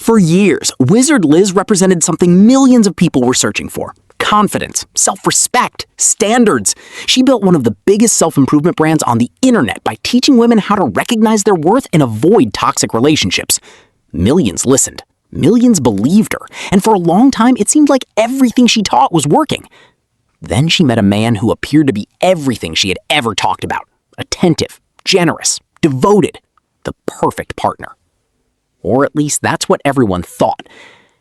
For years, Wizard Liz represented something millions of people were searching for. Confidence, self-respect, standards. She built one of the biggest self-improvement brands on the internet by teaching women how to recognize their worth and avoid toxic relationships. Millions listened. Millions believed her. And for a long time, it seemed like everything she taught was working. Then she met a man who appeared to be everything she had ever talked about. Attentive, generous, devoted, the perfect partner. Or at least that's what everyone thought.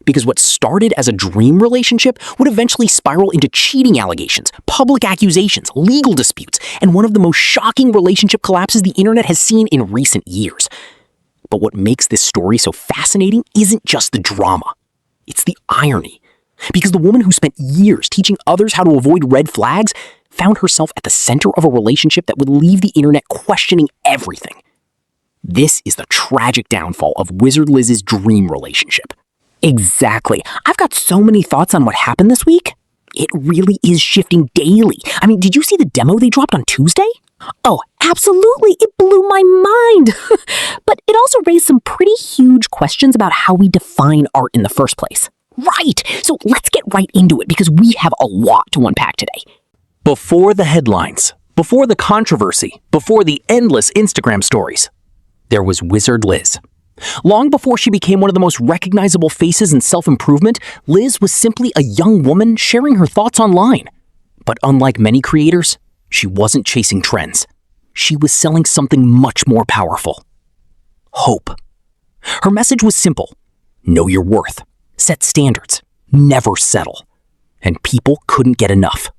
Because what started as a dream relationship would eventually spiral into cheating allegations, public accusations, legal disputes, and one of the most shocking relationship collapses the internet has seen in recent years. But what makes this story so fascinating isn't just the drama. It's the irony. Because the woman who spent years teaching others how to avoid red flags found herself at the center of a relationship that would leave the internet questioning everything. This is the tragic downfall of Wizard Liz's dream relationship. Exactly. I've got so many thoughts on what happened this week. It really is shifting daily. I mean, did you see the demo they dropped on Tuesday? Oh, absolutely. It blew my mind. But it also raised some pretty huge questions about how we define art in the first place. Right. So let's get right into it because we have a lot to unpack today. Before the headlines, before the controversy, before the endless Instagram stories, there was Wizard Liz. Long before she became one of the most recognizable faces in self-improvement, Liz was simply a young woman sharing her thoughts online. But unlike many creators, she wasn't chasing trends. She was selling something much more powerful. Hope. Her message was simple. Know your worth. Set standards. Never settle. And people couldn't get enough.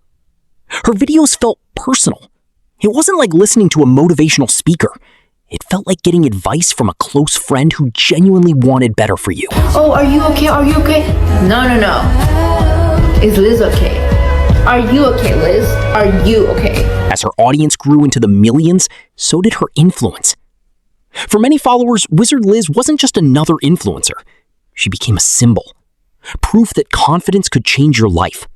Her videos felt personal. It wasn't like listening to a motivational speaker. It felt like getting advice from a close friend who genuinely wanted better for you. Oh, are you okay? Are you okay? No. Is Liz okay? Are you okay, Liz? Are you okay? As her audience grew into the millions, so did her influence. For many followers, Wizard Liz wasn't just another influencer. She became a symbol. Proof that confidence could change your life.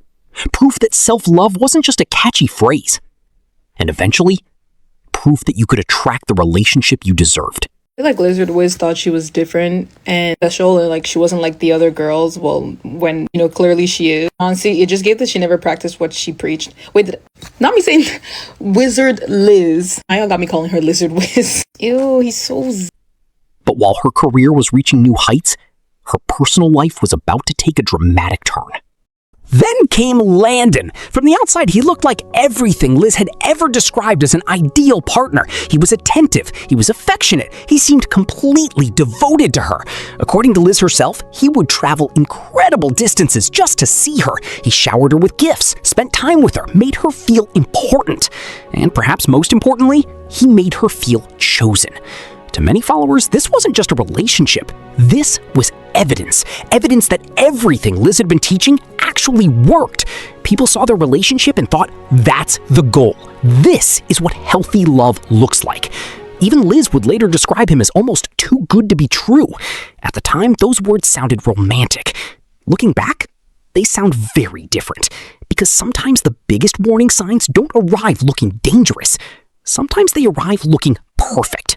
Proof that self-love wasn't just a catchy phrase. And eventually, proof that you could attract the relationship you deserved. I feel like Lizard Wiz thought she was different and special, and like she wasn't like the other girls. Well, when clearly she is. Honestly, it just gave that she never practiced what she preached. Wait, not me saying Wizard Liz. I got me calling her Lizard Wiz. Ew, he's so. But while her career was reaching new heights, her personal life was about to take a dramatic turn. Then came Landon. From the outside, he looked like everything Liz had ever described as an ideal partner. He was attentive, he was affectionate, he seemed completely devoted to her. According to Liz herself, he would travel incredible distances just to see her. He showered her with gifts, spent time with her, made her feel important. And perhaps most importantly, he made her feel chosen. To many followers, this wasn't just a relationship. This was evidence. Evidence that everything Liz had been teaching actually worked. People saw their relationship and thought, that's the goal. This is what healthy love looks like. Even Liz would later describe him as almost too good to be true. At the time, those words sounded romantic. Looking back, they sound very different. Because sometimes the biggest warning signs don't arrive looking dangerous. Sometimes they arrive looking perfect.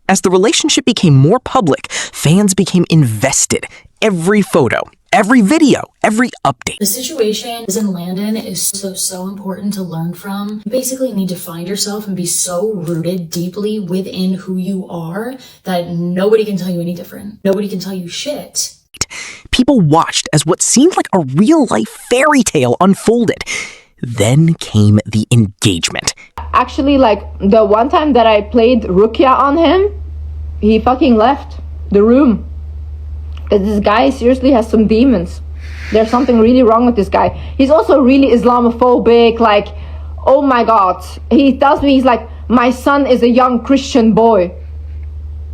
As the relationship became more public, fans became invested. Every photo, every video, every update. The situation in Landon is so important to learn from. You basically need to find yourself and be so rooted deeply within who you are that nobody can tell you any different. Nobody can tell you shit. People watched as what seemed like a real-life fairy tale unfolded. Then came the engagement. Actually, like, the one time that I played Rukia on him, he fucking left the room. Because this guy seriously has some demons. There's something really wrong with this guy. He's also really Islamophobic, like, oh my god. He tells me, he's like, my son is a young Christian boy.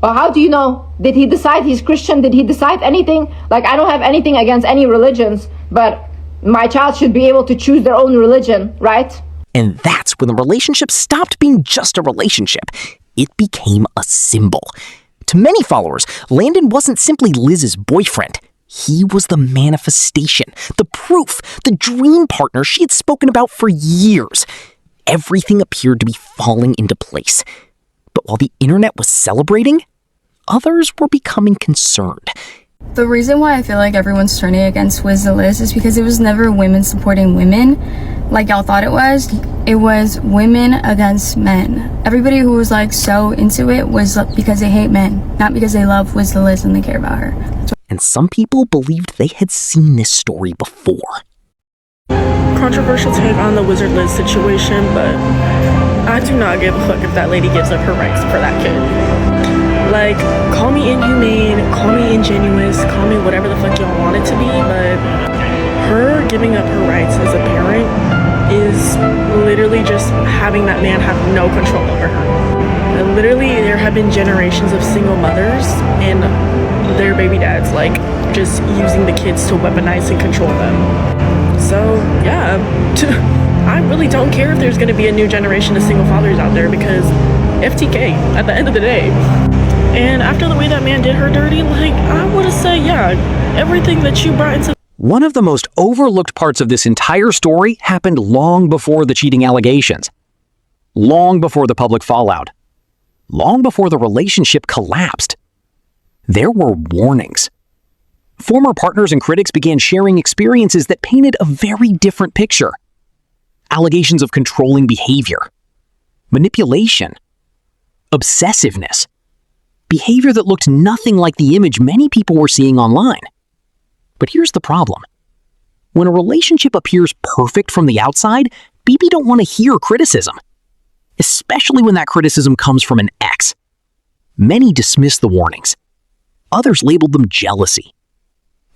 Well, how do you know? Did he decide he's Christian? Did he decide anything? Like, I don't have anything against any religions, but my child should be able to choose their own religion, right? And that's when the relationship stopped being just a relationship. It became a symbol. To many followers, Landon wasn't simply Liz's boyfriend. He was the manifestation, the proof, the dream partner she had spoken about for years. Everything appeared to be falling into place. But while the internet was celebrating, others were becoming concerned. The reason why I feel like everyone's turning against Wiz the Liz is because it was never women supporting women like y'all thought it was. It was women against men. Everybody who was like so into it was because they hate men, not because they love Wiz the Liz and they care about her. And some people believed they had seen this story before. Controversial take on the Wizard Liz situation, but I do not give a fuck if that lady gives up her rights for that kid. Like, call me inhumane, call me ingenuous, call me whatever the fuck y'all want it to be, but her giving up her rights as a parent is literally just having that man have no control over her. And literally, there have been generations of single mothers and their baby dads, like, just using the kids to weaponize and control them. So, yeah, I really don't care if there's going to be a new generation of single fathers out there, because FTK at the end of the day. And after the way that man did her dirty, like, I would have said, yeah, everything that you brought into... One of the most overlooked parts of this entire story happened long before the cheating allegations. Long before the public fallout. Long before the relationship collapsed. There were warnings. Former partners and critics began sharing experiences that painted a very different picture. Allegations of controlling behavior, manipulation, obsessiveness, behavior that looked nothing like the image many people were seeing online. But here's the problem. When a relationship appears perfect from the outside, people don't want to hear criticism, especially when that criticism comes from an ex. Many dismissed the warnings. Others labeled them jealousy.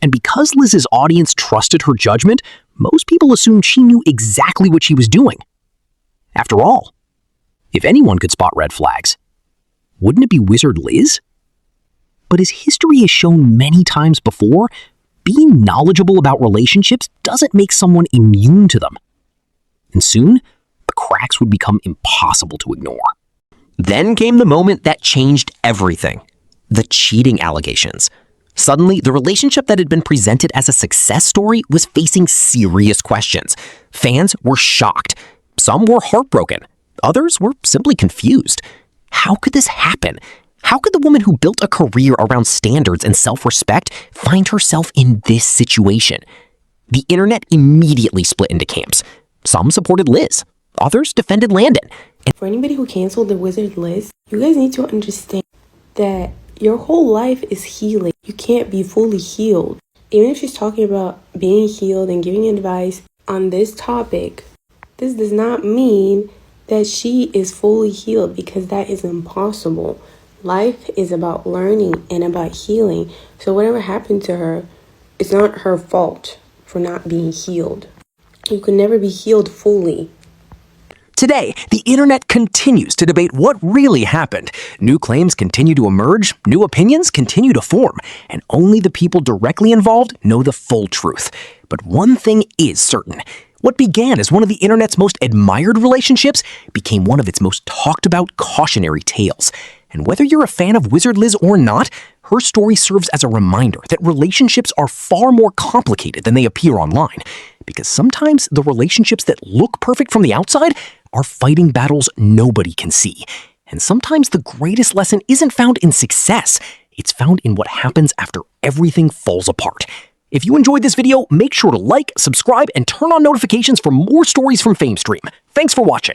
And because Liz's audience trusted her judgment, most people assumed she knew exactly what she was doing. After all, if anyone could spot red flags, wouldn't it be Wizard Liz? But as history has shown many times before, being knowledgeable about relationships doesn't make someone immune to them. And soon, the cracks would become impossible to ignore. Then came the moment that changed everything. The cheating allegations. Suddenly, the relationship that had been presented as a success story was facing serious questions. Fans were shocked. Some were heartbroken. Others were simply confused. How could this happen? How could the woman who built a career around standards and self-respect find herself in this situation? The internet immediately split into camps. Some supported Liz. Others defended Landon. For anybody who canceled the Wizard Liz, you guys need to understand that your whole life is healing. You can't be fully healed. Even if she's talking about being healed and giving advice on this topic, this does not mean that she is fully healed, because that is impossible. Life is about learning and about healing. So whatever happened to her, it's not her fault for not being healed. You can never be healed fully. Today, the internet continues to debate what really happened. New claims continue to emerge, new opinions continue to form, and only the people directly involved know the full truth. But one thing is certain. What began as one of the internet's most admired relationships became one of its most talked about cautionary tales. And whether you're a fan of Wizard Liz or not, her story serves as a reminder that relationships are far more complicated than they appear online. Because sometimes the relationships that look perfect from the outside are fighting battles nobody can see. And sometimes the greatest lesson isn't found in success. It's found in what happens after everything falls apart. If you enjoyed this video, make sure to like, subscribe, and turn on notifications for more stories from FameStream. Thanks for watching.